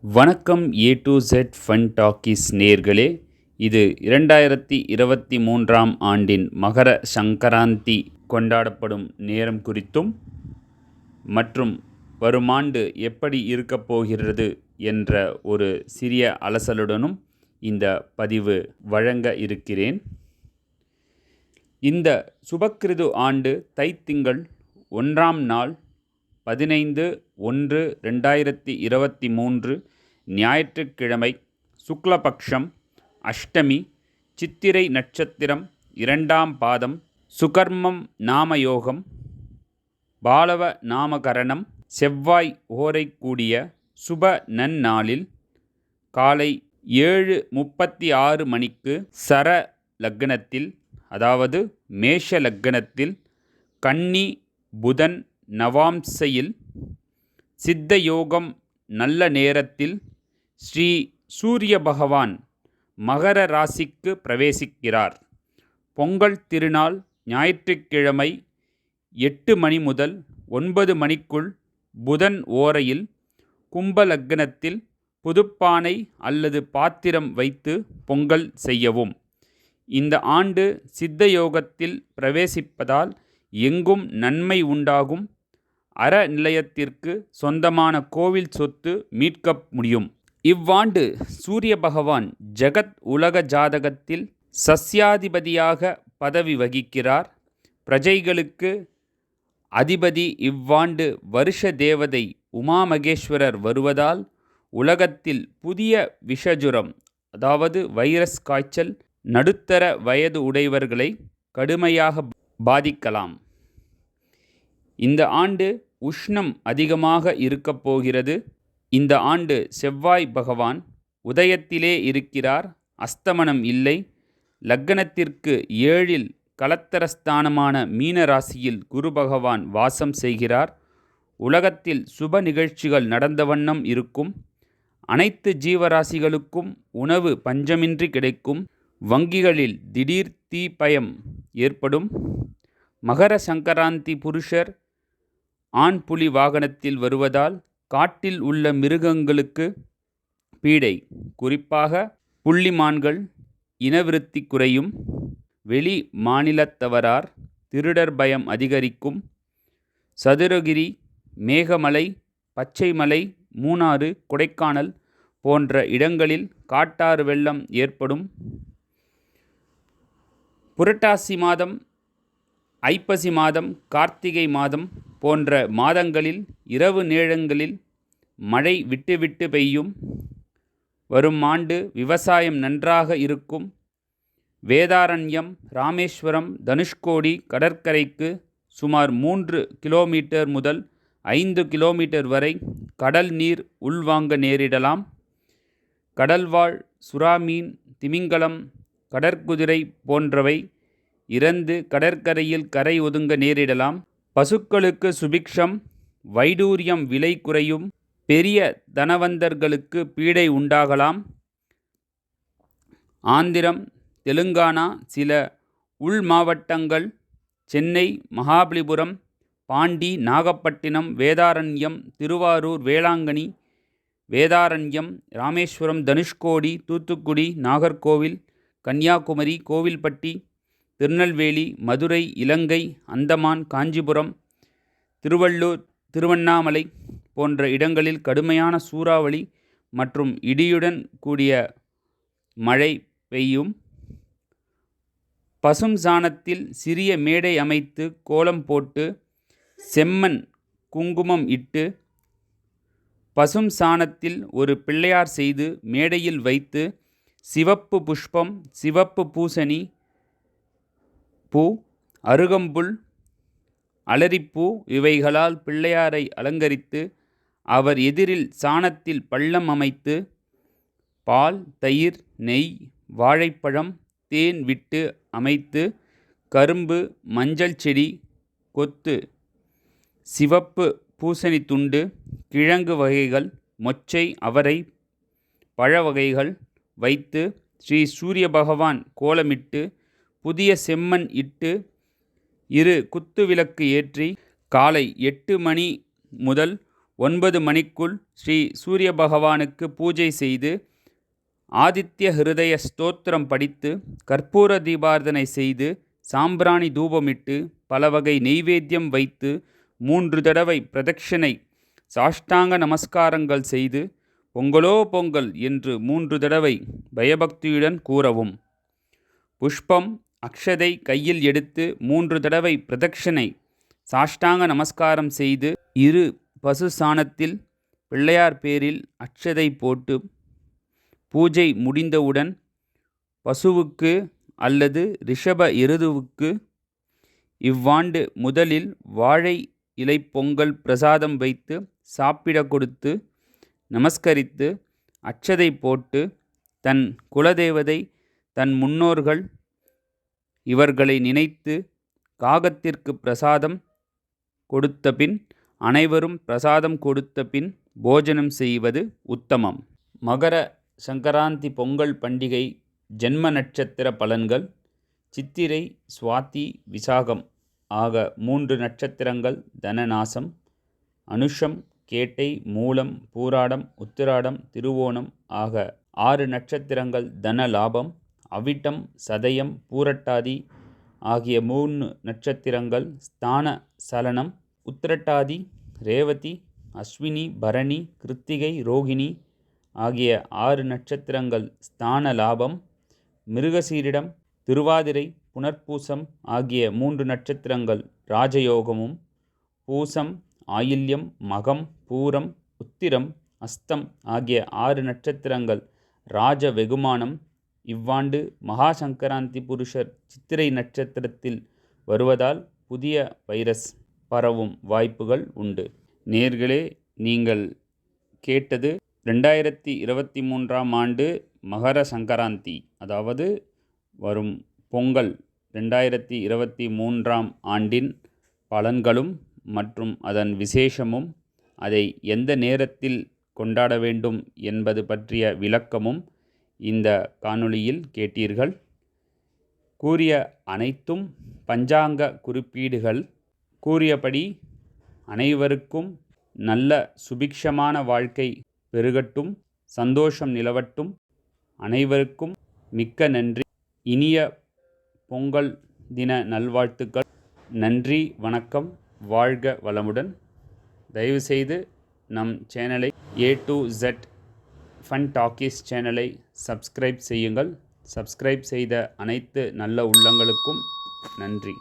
வணக்கம் A to Z fun talkies நேர்களே. இது 2023ஆம் ஆண்டின் மகர சங்கராந்தி கொண்டாடப்படும் நேரம் குறித்தும் மற்றும் வரும் ஆண்டு எப்படி இருக்கப் போகிறது என்ற ஒரு சிறிய அலசலுடனும் இந்த பதிவு வழங்க இருக்கிறேன். இந்த சுபக்கிருது ஆண்டு தைத்திங்கள் 1ஆம் நாள் 15/1/2023 ஞாயிற்றுக்கிழமை, சுக்லபக்ஷம், அஷ்டமி, சித்திரை நட்சத்திரம், 2ஆம் பாதம், சுகர்மம் நாமயோகம், பாலவ நாமகரணம், செவ்வாய் ஓரை கூடிய சுப நன்னாளில் காலை 7:36 மணிக்கு சர லக்னத்தில், அதாவது மேஷ லக்னத்தில், கன்னி புதன் நவாம்சையில், சித்த யோகம் நல்ல நேரத்தில் ஸ்ரீ சூரிய பகவான் மகர ராசிக்கு பிரவேசிக்கிறார். பொங்கல் திருநாள் ஞாயிற்றுக்கிழமை 8 மணி முதல் 9 மணிக்குள் புதன் ஓரையில் கும்ப லக்னத்தில் புதுப்பானை அல்லது பாத்திரம் வைத்து பொங்கல் செய்யவும். இந்த ஆண்டு சித்த யோகத்தில் பிரவேசிப்பதால் எங்கும் நன்மை உண்டாகும். அறநிலையத்திற்கு சொந்தமான கோவில் சொத்து மீட்க முடியும். இவ்வாண்டு சூரிய பகவான் ஜகத் உலக ஜாதகத்தில் சஸ்யாதிபதியாக பதவி வகிக்கிறார். பிரஜைகளுக்கு அதிபதி இவ்வாண்டு வருஷ தேவதை உமாமகேஸ்வரர் வருவதால் உலகத்தில் புதிய விஷஜுரம், அதாவது வைரஸ் காய்ச்சல் நடுத்தர வயது உடையவர்களை கடுமையாக பாதிக்கலாம். இந்த ஆண்டு உஷ்ணம் அதிகமாக இருக்கப் போகிறது. இந்த ஆண்டு செவ்வாய் பகவான் உதயத்திலே இருக்கிறார், அஸ்தமனம் இல்லை. லக்னத்திற்கு 7இல் கலத்தரஸ்தானமான மீன ராசியில் குரு பகவான் வாசம் செய்கிறார். உலகத்தில் சுப நிகழ்ச்சிகள் நடந்த வண்ணம் இருக்கும். அனைத்து ஜீவராசிகளுக்கும் உணவு பஞ்சமின்றி கிடைக்கும். வங்கிகளில் திடீர் தீப்பயம் ஏற்படும். மகர சங்கராந்தி புருஷர் ஆண் புலி வாகனத்தில் வருவதால் காட்டில் உள்ள மிருகங்களுக்கு பீடை, குறிப்பாக புள்ளிமான்கள் இனவிருத்தி குறையும். வெளி மாநிலத்தவரார் திருடர் பயம் அதிகரிக்கும். சதுரகிரி, மேகமலை, பச்சைமலை, மூணாறு, கொடைக்கானல் போன்ற இடங்களில் காட்டாறு வெள்ளம் ஏற்படும். புரட்டாசி மாதம், ஐப்பசி மாதம், கார்த்திகை மாதம் போன்ற மாதங்களில் இரவு நேரங்களில் மழை விட்டு பெய்யும். வரும் ஆண்டு விவசாயம் நன்றாக இருக்கும். வேதாரண்யம், ராமேஸ்வரம், தனுஷ்கோடி கடற்கரைக்கு சுமார் 3 கிலோமீட்டர் முதல் 5 கிலோமீட்டர் வரை கடல் நீர் உள்வாங்க நேரிடலாம். கடல்வாழ் சுறாமீன், திமிங்கலம், கடற்குதிரை போன்றவை இறந்து கடற்கரையில் கரை ஒதுங்க நேரிடலாம். பசுக்களுக்கு சுபிக்ஷம், வைடூரியம் விலை குறையும். பெரிய தனவந்தர்களுக்கு பீடை உண்டாகலாம். ஆந்திரம், தெலுங்கானா, சில உள் மாவட்டங்கள், சென்னை, மகாபலிபுரம், பாண்டி, நாகப்பட்டினம், வேதாரண்யம், திருவாரூர், வேளாங்கண்ணி, வேதாரண்யம், ராமேஸ்வரம், தனுஷ்கோடி, தூத்துக்குடி, நாகர்கோவில், கன்னியாகுமரி, கோவில்பட்டி, திருநெல்வேலி, மதுரை, இலங்கை, அந்தமான், காஞ்சிபுரம், திருவள்ளூர், திருவண்ணாமலை போன்ற இடங்களில் கடுமையான சூறாவளி மற்றும் இடியுடன் கூடிய மழை பெய்யும். பசும் சாணத்தில் சிறிய மேடை அமைத்து கோலம் போட்டு செம்மண் குங்குமம் இட்டு பசும் சாணத்தில் ஒரு பிள்ளையார் செய்து மேடையில் வைத்து சிவப்பு புஷ்பம், சிவப்பு பூசணி பூ, அருகம்புல், அலரிப்பூ இவைகளால் பிள்ளையாரை அலங்கரித்து அவர் எதிரில் சாணத்தில் பள்ளம் அமைத்து பால், தயிர், நெய், வாழைப்பழம், தேன் விட்டு அமைத்து கரும்பு, மஞ்சள் செடி, கொத்து, சிவப்பு பூசணி துண்டு, கிழங்கு வகைகள், மொச்சை, அவரை, பழ வகைகள் வைத்து ஸ்ரீ சூரிய பகவான் கோலமிட்டு புதிய செம்மண் இட்டு 2 குத்து விளக்கு ஏற்றி காலை 8 மணி முதல் 9 மணிக்குள் ஸ்ரீ சூரிய பகவானுக்கு பூஜை செய்து ஆதித்ய ஹிருதய ஸ்தோத்திரம் படித்து கற்பூர தீபார்த்தனை செய்து சாம்பிராணி தூபமிட்டு பலவகை நெய்வேத்தியம் வைத்து 3 தடவை பிரதட்சிணை சாஷ்டாங்க நமஸ்காரங்கள் செய்து பொங்கலோ பொங்கல் என்று 3 தடவை பயபக்தியுடன் கூறவும். புஷ்பம் அக்ஷதை கையில் எடுத்து 3 தடவை பிரதட்சிணை சாஷ்டாங்க நமஸ்காரம் செய்து இரு பசு சாணத்தில் பிள்ளையார் பேரில் அக்ஷதை போட்டு பூஜை முடிந்தவுடன் பசுவுக்கு அல்லது ரிஷப எருதுவுக்கு இவ்வாண்டு முதலில் வாழை இலை பொங்கல் பிரசாதம் வைத்து சாப்பிட கொடுத்து நமஸ்கரித்து அட்சதை போட்டு தன் குலதேவதை தன் முன்னோர்கள் இவர்களை நினைத்து காகத்திற்கு பிரசாதம் கொடுத்த பின் அனைவரும் பிரசாதம் கொடுத்த பின் போஜனம் செய்வது உத்தமம். மகர சங்கராந்தி பொங்கல் பண்டிகை ஜென்ம நட்சத்திர பலன்கள். சித்திரை சுவாதி விசாகம் ஆக 3 நட்சத்திரங்கள் தனநாசம். அனுஷம் கேட்டை மூலம் பூராடம் உத்திராடம் திருவோணம் ஆக 6 நட்சத்திரங்கள் தன லாபம். அவிட்டம் சதயம் பூரட்டாதி ஆகிய 3 நட்சத்திரங்கள் ஸ்தான சலனம். உத்திரட்டாதி ரேவதி அஸ்வினி பரணி கிருத்திகை ரோகிணி ஆகிய 6 நட்சத்திரங்கள் ஸ்தான லாபம். மிருகசீரிடம் திருவாதிரை புனர்பூசம் ஆகிய 3 நட்சத்திரங்கள் ராஜயோகமும். பூசம் ஆயில்யம் மகம் பூரம் உத்திரம் அஸ்தம் ஆகிய 6 நட்சத்திரங்கள் ராஜ வெகுமானம். இவ்வாண்டு மகா சங்கராந்தி புருஷர் சித்திரை நட்சத்திரத்தில் வருவதால் புதிய வைரஸ் பரவும் வாய்ப்புகள் உண்டு. நேர்களே, நீங்கள் கேட்டது 2023ஆம் ஆண்டு மகர சங்கராந்தி, அதாவது வரும் பொங்கல் 2023ஆம் ஆண்டின் பலன்களும் மற்றும் அதன் விசேஷமும், அதை எந்த நேரத்தில் கொண்டாட வேண்டும் என்பது பற்றிய விளக்கமும் இந்த காணொளியில் கேட்டீர்கள். கூறிய அனைத்தும் பஞ்சாங்க குறிப்பீடுகள். கூறியபடி அனைவருக்கும் நல்ல சுபிக்ஷமான வாழ்க்கை பெருகட்டும், சந்தோஷம் நிலவட்டும். அனைவருக்கும் மிக்க நன்றி. இனிய பொங்கல் தின நல்வாழ்த்துக்கள். நன்றி, வணக்கம், வாழ்க வளமுடன். தயவுசெய்து நம் சேனலை A to Z fun talkies சேனலை சப்ஸ்கிரைப் செய்யுங்கள். சப்ஸ்கிரைப் செய்த அனைத்து நல்ல உள்ளங்களுக்கும் நன்றி.